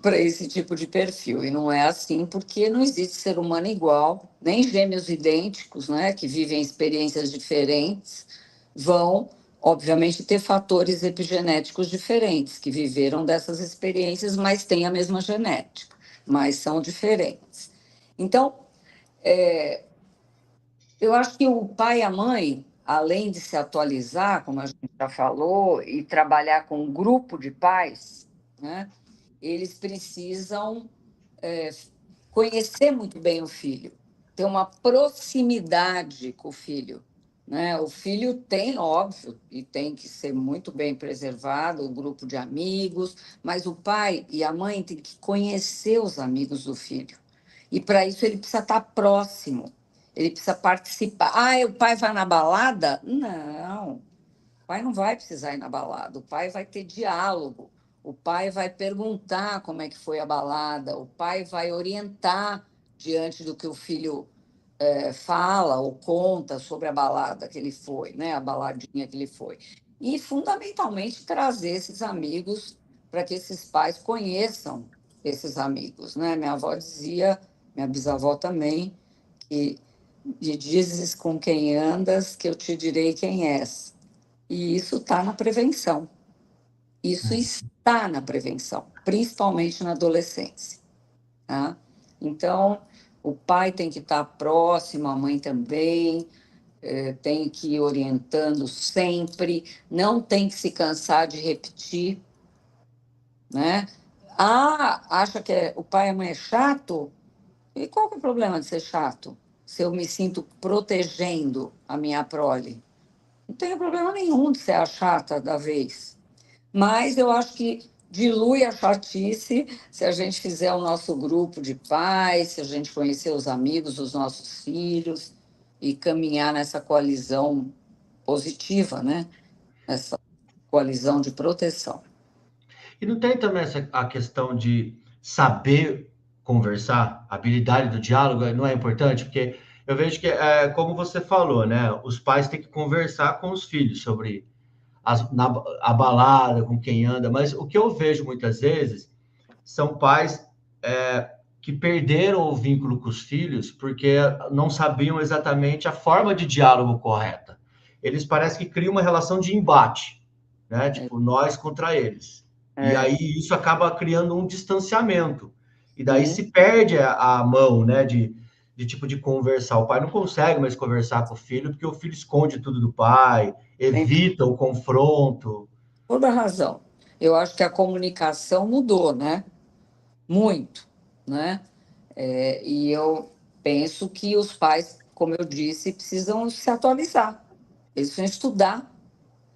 para esse tipo de perfil. E não é assim, porque não existe ser humano igual, nem gêmeos idênticos, né? Que vivem experiências diferentes, vão, obviamente, ter fatores epigenéticos diferentes, que viveram dessas experiências, mas têm a mesma genética, mas são diferentes. Então, eu acho que o pai e a mãe, além de se atualizar, como a gente já falou, e trabalhar com um grupo de pais, né, eles precisam conhecer muito bem o filho, ter uma proximidade com o filho, né? O filho tem, óbvio, e tem que ser muito bem preservado, o grupo de amigos, mas o pai e a mãe têm que conhecer os amigos do filho. E para isso ele precisa estar próximo, ele precisa participar. Ah, o pai vai na balada? Não, o pai não vai precisar ir na balada, o pai vai ter diálogo, o pai vai perguntar como é que foi a balada, o pai vai orientar diante do que o filho fala ou conta sobre a balada que ele foi, né? A baladinha que ele foi. E, fundamentalmente, trazer esses amigos para que esses pais conheçam esses amigos, né? Minha avó dizia, minha bisavó também, que de dizes com quem andas, que eu te direi quem és. E isso está na prevenção. Isso está na prevenção, principalmente na adolescência, tá? Então, o pai tem que estar próximo, a mãe também, tem que ir orientando sempre, não tem que se cansar de repetir, né? Ah, acha que o pai e a mãe é chato? E qual que é o problema de ser chato? Se eu me sinto protegendo a minha prole. Não tem problema nenhum de ser a chata da vez. Mas eu acho que dilui a chatice se a gente fizer o nosso grupo de pais, se a gente conhecer os amigos dos nossos filhos e caminhar nessa coalizão positiva, né? Essa coalizão de proteção. E não tem também a questão de saber conversar, a habilidade do diálogo não é importante, porque eu vejo que, como você falou, né? Os pais têm que conversar com os filhos sobre a balada, com quem anda, mas o que eu vejo muitas vezes são pais que perderam o vínculo com os filhos porque não sabiam exatamente a forma de diálogo correta. Eles parecem que criam uma relação de embate, né? É, Tipo, nós contra eles. E é, aí isso acaba criando um distanciamento. E daí sim, se perde a mão, né, de tipo de conversar. O pai não consegue mais conversar com o filho porque o filho esconde tudo do pai, tem evita o confronto. toda a razão. Eu acho que a comunicação mudou, né? Muito, né? E eu penso que os pais, como eu disse, precisam se atualizar. Eles precisam estudar.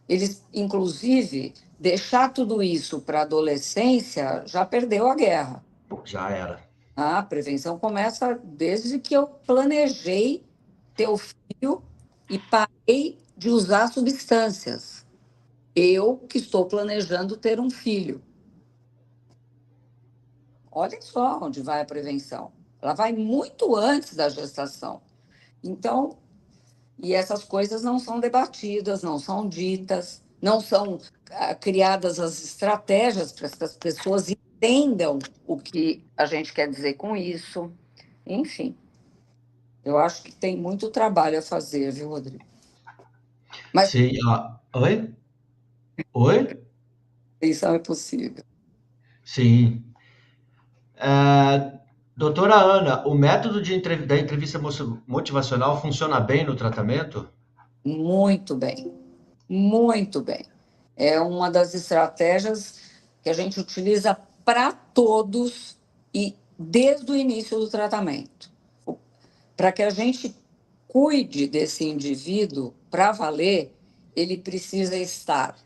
Eles, inclusive, deixar tudo isso para a adolescência já perdeu a guerra. Já era. A prevenção começa desde que eu planejei ter o filho e parei de usar substâncias. Eu que estou planejando ter um filho. Olha só onde vai a prevenção. Ela vai muito antes da gestação. Então, e essas coisas não são debatidas, não são ditas, não são criadas as estratégias para que as pessoas entendam o que a gente quer dizer com isso. Enfim, eu acho que tem muito trabalho a fazer, viu, Rodrigo? Mas Sim. Oi? Oi? isso é possível. Sim. Doutora Ana, o método da entrevista motivacional funciona bem no tratamento? Muito bem, muito bem. É uma das estratégias que a gente utiliza para todos e desde o início do tratamento. Para que a gente cuide desse indivíduo para valer, ele precisa estar,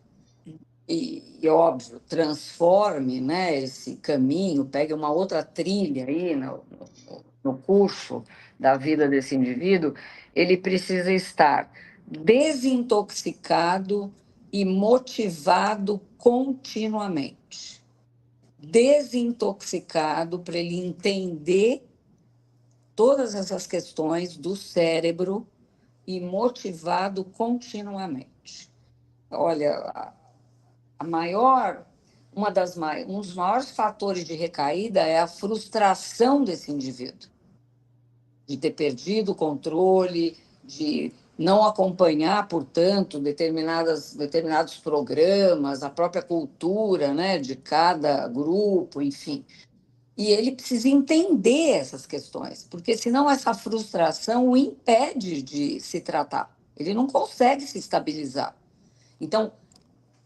óbvio, transforme, né, esse caminho, pegue uma outra trilha aí no curso da vida desse indivíduo, ele precisa estar desintoxicado e motivado continuamente. Desintoxicado para ele entender todas essas questões do cérebro e motivado continuamente. Olha, a maior, um dos maiores fatores de recaída é a frustração desse indivíduo, de ter perdido o controle, de não acompanhar, portanto, determinados programas, a própria cultura, né, de cada grupo, enfim. E ele precisa entender essas questões, porque senão essa frustração o impede de se tratar. Ele não consegue se estabilizar. Então,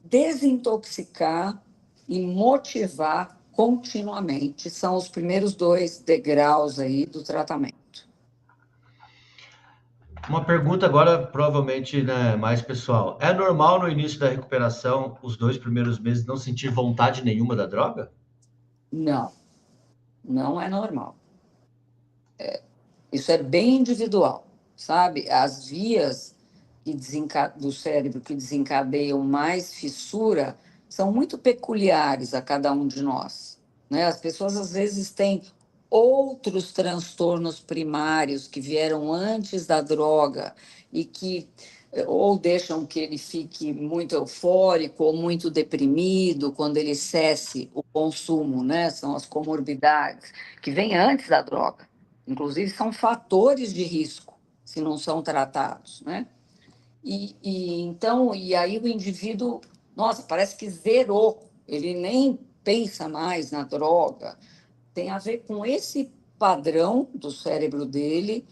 desintoxicar e motivar continuamente são os primeiros dois degraus aí do tratamento. Uma pergunta agora, provavelmente, né, mais pessoal. É normal no início da recuperação, os 2 primeiros meses, não sentir vontade nenhuma da droga? Não, não é normal. Isso é bem individual, sabe? As vias do cérebro que desencadeiam mais fissura são muito peculiares a cada um de nós, né? As pessoas às vezes têm outros transtornos primários que vieram antes da droga e que ou deixam que ele fique muito eufórico ou muito deprimido quando ele cesse o consumo, né? São as comorbidades que vêm antes da droga. Inclusive, são fatores de risco se não são tratados, né? E aí o indivíduo, nossa, parece que zerou, ele nem pensa mais na droga. Tem a ver com esse padrão do cérebro dele,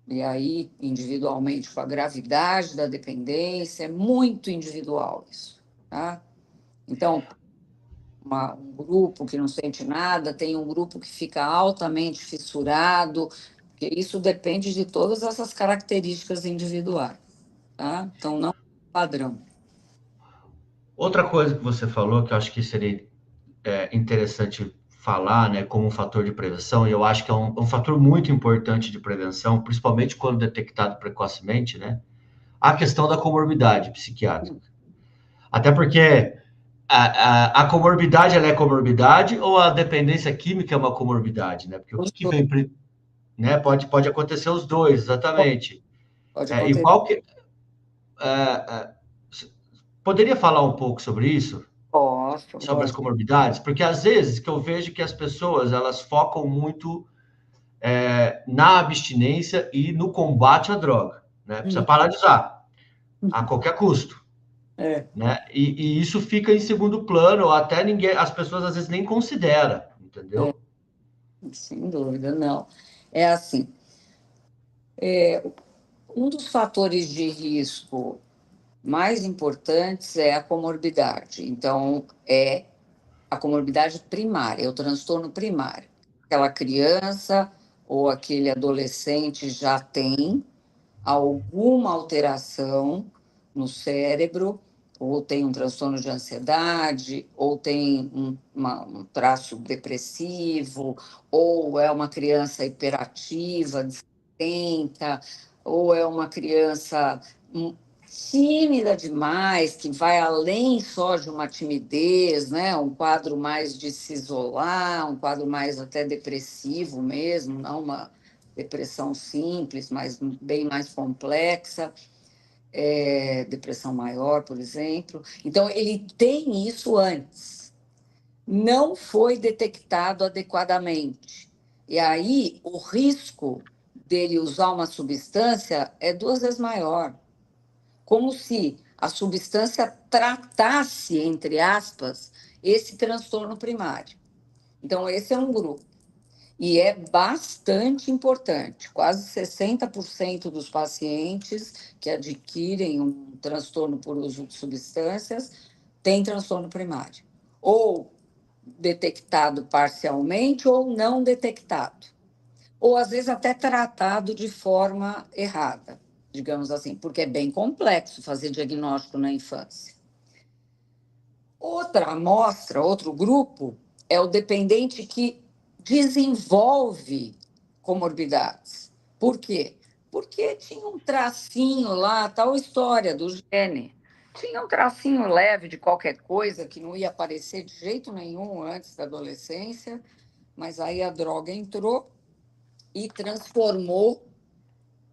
e aí, individualmente, com a gravidade da dependência, é muito individual isso, tá? Então, um grupo que não sente nada, tem um grupo que fica altamente fissurado, porque isso depende de todas essas características individuais, tá? Então, não é padrão. Outra coisa que você falou, que eu acho que seria interessante falar, né, como um fator de prevenção, e eu acho que é um fator muito importante de prevenção, principalmente quando detectado precocemente, né, a questão da comorbidade psiquiátrica. Até porque a comorbidade, ela é comorbidade ou a dependência química é uma comorbidade, né? Porque o que vem, né? Pode acontecer os dois, exatamente. Pode E acontecer. qual que... Poderia falar um pouco sobre isso? Posso, Sobre as lógico. comorbidades? Porque às vezes que eu vejo que as pessoas, elas focam muito na abstinência e no combate à droga, né? Precisa parar de usar, a qualquer custo. É, Né? E isso fica em segundo plano, ou até ninguém, as pessoas às vezes nem consideram, entendeu? sem dúvida, não. É assim, um dos fatores de risco mais importantes é a comorbidade. Então, é a comorbidade primária, é o transtorno primário. Aquela criança ou aquele adolescente já tem alguma alteração no cérebro, ou tem um transtorno de ansiedade, ou tem um traço depressivo, ou é uma criança hiperativa, desatenta, ou é uma criança tímida demais, que vai além só de uma timidez, né? Um quadro mais de se isolar, um quadro mais até depressivo mesmo, não uma depressão simples, mas bem mais complexa, depressão maior, por exemplo. Então, ele tem isso antes, não foi detectado adequadamente. E aí, o risco dele usar uma substância é 2 vezes maior, como se a substância tratasse, entre aspas, esse transtorno primário. Então, esse é um grupo. E é bastante importante. Quase 60% dos pacientes que adquirem um transtorno por uso de substâncias têm transtorno primário. Ou detectado parcialmente ou não detectado. Ou às vezes até tratado de forma errada, digamos assim, porque é bem complexo fazer diagnóstico na infância. Outra amostra, outro grupo, é o dependente que desenvolve comorbidades. Por quê? Porque tinha um tracinho lá, tal história do gene. Tinha um tracinho leve de qualquer coisa que não ia aparecer de jeito nenhum antes da adolescência, mas aí a droga entrou e transformou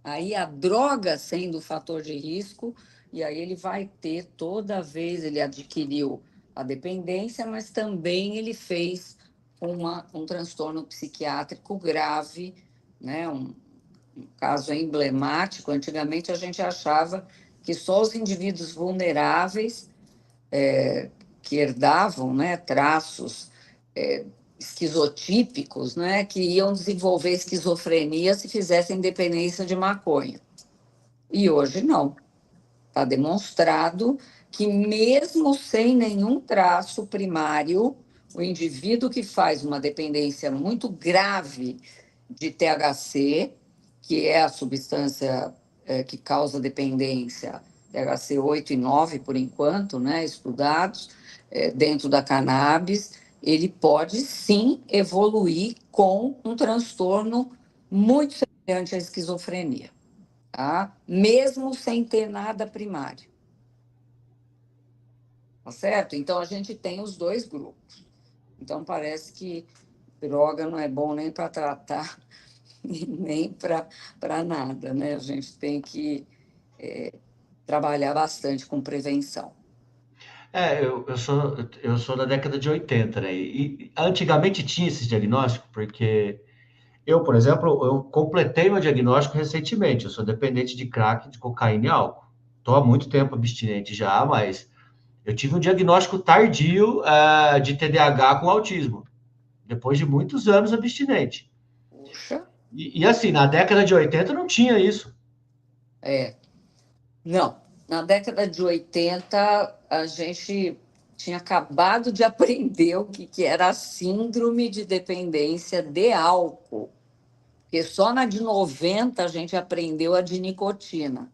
aí a droga sendo o fator de risco, e aí ele vai ter toda vez, ele adquiriu a dependência, mas também ele fez um transtorno psiquiátrico grave, né? Um caso emblemático. Antigamente a gente achava que só os indivíduos vulneráveis que herdavam, né, traços é, esquizotípicos, né, que iam desenvolver esquizofrenia se fizessem dependência de maconha. E hoje não. Está demonstrado que, mesmo sem nenhum traço primário, o indivíduo que faz uma dependência muito grave de THC, que é a substância que causa dependência, THC 8 e 9, por enquanto, né, estudados, dentro da cannabis, ele pode sim evoluir com um transtorno muito semelhante à esquizofrenia, tá? Mesmo sem ter nada primário, tá certo? Então, a gente tem os dois grupos. Então, parece que droga não é bom nem para tratar, nem para nada, né? A gente tem que trabalhar bastante com prevenção. Eu sou da década de 80, né? E antigamente tinha esse diagnóstico, porque eu, por exemplo, eu completei meu diagnóstico recentemente. Eu sou dependente de crack, de cocaína e álcool. Estou há muito tempo abstinente já, mas eu tive um diagnóstico tardio, de TDAH com autismo, depois de muitos anos abstinente. Puxa, E assim, na década de 80 não tinha isso. é. Não, na década de 80, a gente tinha acabado de aprender o que era a síndrome de dependência de álcool, porque só na de 90 a gente aprendeu a de nicotina,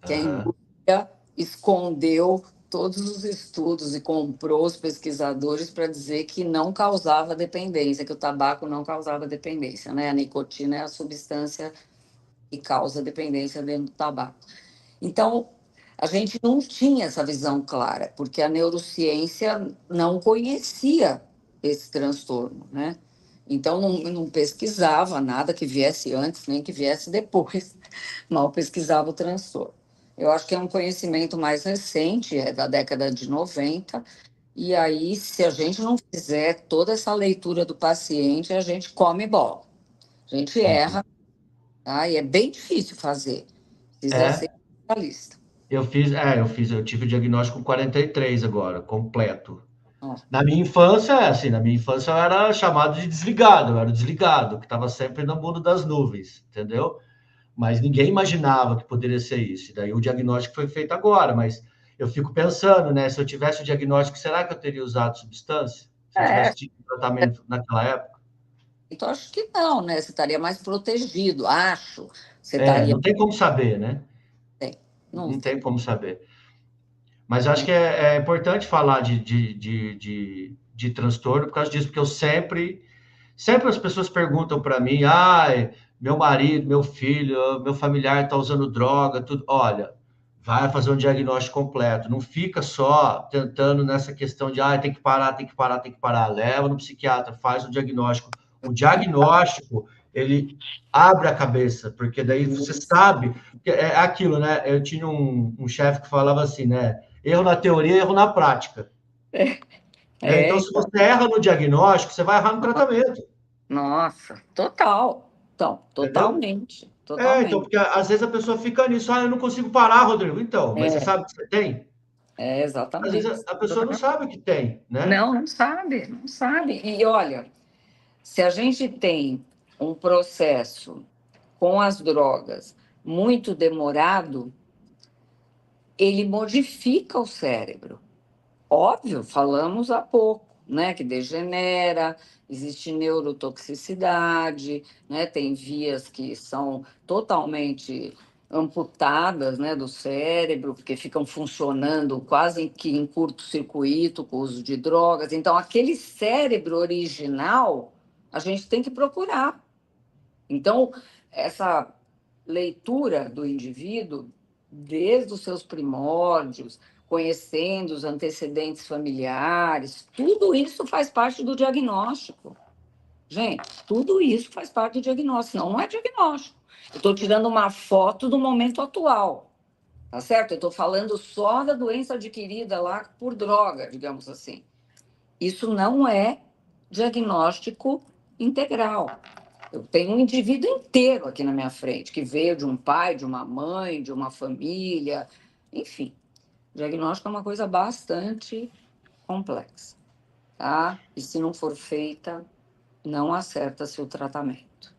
que a Aham. indústria escondeu todos os estudos e comprou os pesquisadores para dizer que não causava dependência, que o tabaco não causava dependência, né? A nicotina é a substância que causa dependência dentro do tabaco. Então, a gente não tinha essa visão clara, porque a neurociência não conhecia esse transtorno, né? Então, não pesquisava nada que viesse antes, nem que viesse depois, mal pesquisava o transtorno. Eu acho que é um conhecimento mais recente, é da década de 90, e aí, se a gente não fizer toda essa leitura do paciente, a gente come bola, a gente Uhum. erra, tá? E é bem difícil fazer, precisa ser É, especialista. eu tive o diagnóstico com 43 agora, completo. Ó, Na minha infância eu era chamado de desligado, eu era o desligado, que estava sempre no mundo das nuvens, entendeu? Mas ninguém imaginava que poderia ser isso. E daí o diagnóstico foi feito agora, mas eu fico pensando, né? Se eu tivesse o diagnóstico, será que eu teria usado substância? Se eu tivesse é, tido tratamento naquela época? então acho que não, né? Você estaria mais protegido, acho. Você estaria. Não tem como saber, né? Tem, não Não tem. tem como saber. Mas eu acho Né? que é importante falar de transtorno por causa disso, porque sempre as pessoas perguntam para mim, meu marido, meu filho, meu familiar está usando droga, tudo. Olha, vai fazer um diagnóstico completo. Não fica só tentando nessa questão de, tem que parar, tem que parar, tem que parar. Leva no psiquiatra, faz o diagnóstico. O diagnóstico, ele abre a cabeça, porque daí você Isso. sabe, é aquilo, né? Eu tinha um chefe que falava assim, né? Erro na teoria, erro na prática. Né? Então, se Então. você erra no diagnóstico, você vai errar no tratamento, Nossa, total. Então, entendeu? totalmente, Então, totalmente. porque às vezes a pessoa fica nisso, eu não consigo parar, Rodrigo. Então, mas você É, sabe que você tem? Às vezes exatamente. a pessoa não sabe o que tem, né? Não, não sabe, não sabe. E olha, se a gente tem um processo com as drogas muito demorado, ele modifica o cérebro. Óbvio, falamos há pouco, né, que degenera, existe neurotoxicidade, né, tem vias que são totalmente amputadas, né, do cérebro, porque ficam funcionando quase que em curto-circuito com o uso de drogas. Então, aquele cérebro original, a gente tem que procurar. Então, essa leitura do indivíduo, desde os seus primórdios, conhecendo os antecedentes familiares, tudo isso faz parte do diagnóstico. Gente, tudo isso faz parte do diagnóstico, não é diagnóstico. Eu estou tirando uma foto do momento atual, tá certo? Eu estou falando só da doença adquirida lá por droga, digamos assim. Isso não é diagnóstico integral. Eu tenho um indivíduo inteiro aqui na minha frente, que veio de um pai, de uma mãe, de uma família, enfim. Diagnóstico é uma coisa bastante complexa, tá? E se não for feita, não acerta-se o tratamento.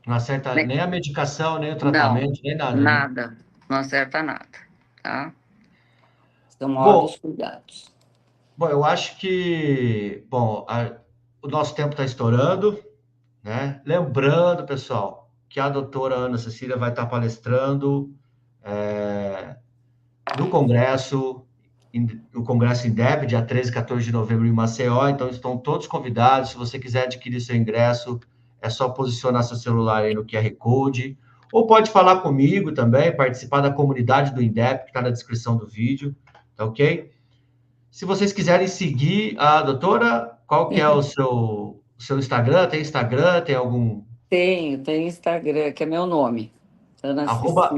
Não acerta Né? nem a medicação, nem o Não, tratamento, nem nada, né? nada. Não acerta nada, tá? São maior Bom, dos cuidados. eu acho que, o nosso tempo está estourando, né? Lembrando, pessoal, que a doutora Ana Cecília vai estar palestrando no Congresso, no Congresso INDEP, dia 13 e 14 de novembro em Maceió. Então, estão todos convidados. Se você quiser adquirir seu ingresso, é só posicionar seu celular aí no QR Code. Ou pode falar comigo também, participar da comunidade do INDEP, que está na descrição do vídeo, tá ok? Se vocês quiserem seguir a doutora, qual que é o seu Instagram? Tem Instagram? Tem algum... Tem Instagram, que é meu nome. Ana Cecília.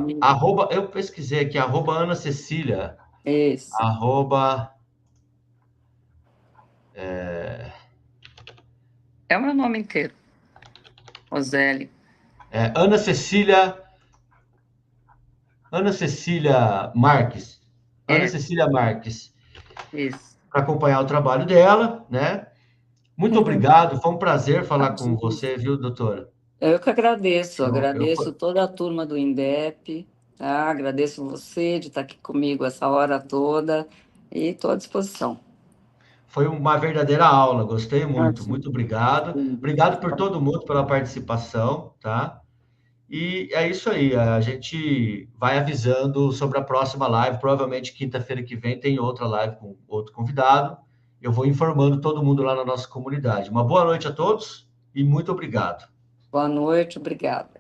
Eu pesquisei aqui, Ana Cecília, Isso. arroba... É o meu nome inteiro. Osélia. Ana Cecília Marques. Ana Cecília Marques. Isso. Para acompanhar o trabalho dela, né? Muito obrigado, foi um prazer falar com Imagina. você, viu, doutora? Eu que agradeço, Eu, agradeço toda a turma do INDEP, tá? Agradeço você de estar aqui comigo essa hora toda e estou à disposição. Foi uma verdadeira aula, gostei muito, Imagina. muito obrigado. Obrigado por todo mundo pela participação, tá? E é isso aí, a gente vai avisando sobre a próxima live, provavelmente quinta-feira que vem tem outra live com outro convidado. Eu vou informando todo mundo lá na nossa comunidade. Uma boa noite a todos e muito obrigado. Boa noite, obrigada.